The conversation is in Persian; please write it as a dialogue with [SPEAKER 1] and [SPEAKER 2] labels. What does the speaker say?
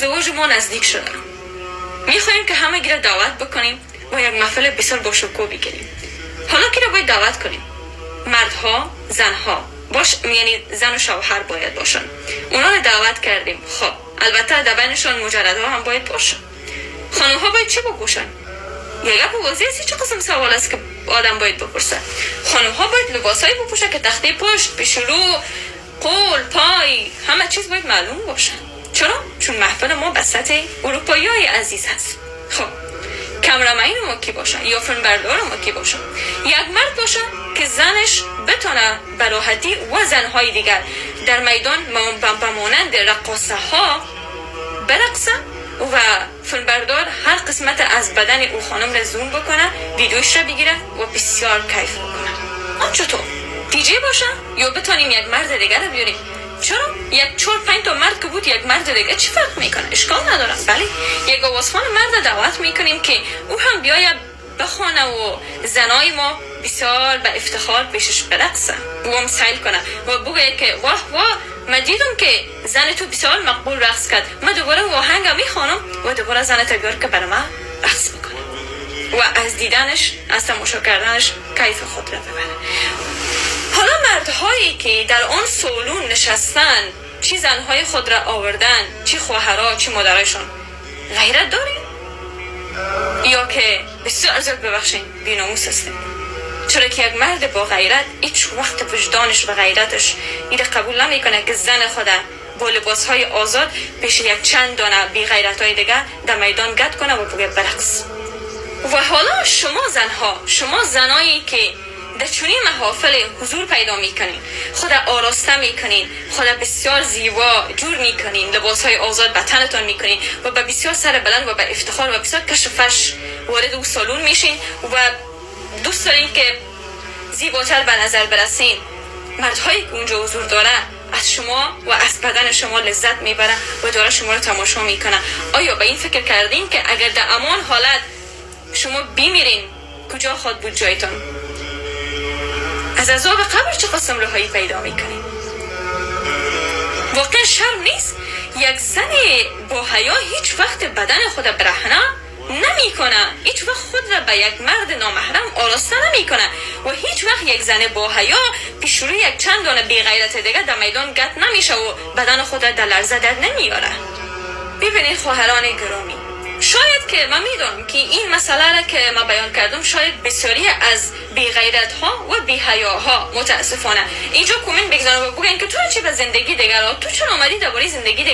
[SPEAKER 1] ازدواج ما نزدیک شده. میخوایم که همه گیره دعوت بکنیم و یک محفل بسیار باشکوه بگیریم. حالا کی را باید دعوت کنیم؟ مردها، زنها یعنی زن و شوهر باید باشن. اونا رو دعوت کردیم. خب البته در بینشون مجردها هم باید باشن. خانم ها باید چه بپوشن؟ یک واضحه چه قسم سوال است که آدم باید بپرسه. خانم ها باید لباسایی بپوشن که تخته پشت، پیشرو، قول، پای، همه چیز باید معلوم باشه. چرا؟ چون محفل ما به سطح اروپایی های عزیز هست. خب کمرمین ما کی باشه یا فیلم بردار ما کی باشه؟ یک مرد باشه که زنش بتونه به راحتی و زنهای دیگر در میدان بمانند رقاصه ها برقصه و فیلم بردار هر قسمت از بدن او خانم را زوم بکنه، ویدیوش را بگیره و بسیار کیف بکنه. آن چطور؟ دیجی باشه یا بتونیم یک مرد دیگر رو بیاریم؟ چرا؟ یک 4-5 تا مرد که بود یک مرد دیگه چی فرق میکنه؟ اشکال نداره. بله یک آوازخوان مرد دعوت میکنیم که او هم بیاید بخونه و زنای ما بسیار به افتخار پیشش برقصه و هم سیل کنه و بگه که واه واه من دیدم که زن تو بسیار مقبول رقص کرد، من دوباره آهنگ میخوانم و دوباره زن تا بیار که برای من رقص بکنه و از دیدنش، از تماشا کردنش کیف خود را ببره. حالا مردهایی که در آن سالون نشستن چی زنهای خود را آوردن، چی خواهرها چی مادرشون، غیرت دارین؟ یا که بسیار زیاد ببخشین بی‌ناموس هستین؟ چرا که یک مرد با غیرت هیچ وقت وجدانش و غیرتش این قبول نمیکنه که زن خود با لباسهای آزاد پیش یک چند دانه بی غیرتای دیگه در میدان گد کنه و بگه برقص. و حالا شما زنها، شما زنایی که در چونی محافل حضور پیدا میکنین، خود آراسته میکنین، خود بسیار زیبا جور میکنین، لباسهای آزاد به تنتان میکنین و به بسیار سر بلند و به افتخار و بسیار کشفش وارد او سالون میشین و دوست دارین که زیباتر به نظر برسین. مردهایی که اونجا حضور داره از شما و از بدن شما لذت میبره و داره شما رو تماشا میکنه. آیا به این فکر کردین که اگر در امان حالت شما بیمیرین کجا خود بود جایتان؟ از عذاب قبر چه قسم رهایی پیدا میکنین؟ واقعا شرم نیست؟ یک زن با حیا هیچ وقت بدن خود برهنه نمی کنه، هیچ وقت خود را به یک مرد نامحرم آراسته نمی کنه و هیچ وقت یک زن با حیا پیش روی یک چند دانه بی غیرت دیگه در میدان گت نمیشه و بدن خود در لرزه در نمیاره. ببینید خواهران گرامی، شاید که من میدونم که این مسئله را که من بیان کردم شاید بسیاری از بی غیرت ها و بی حیا ها متاسفانه اینجا کومنت بگذارن و بگن که تو چی به زندگی دیگر، تو چرا اومدی درباره زندگی دیگر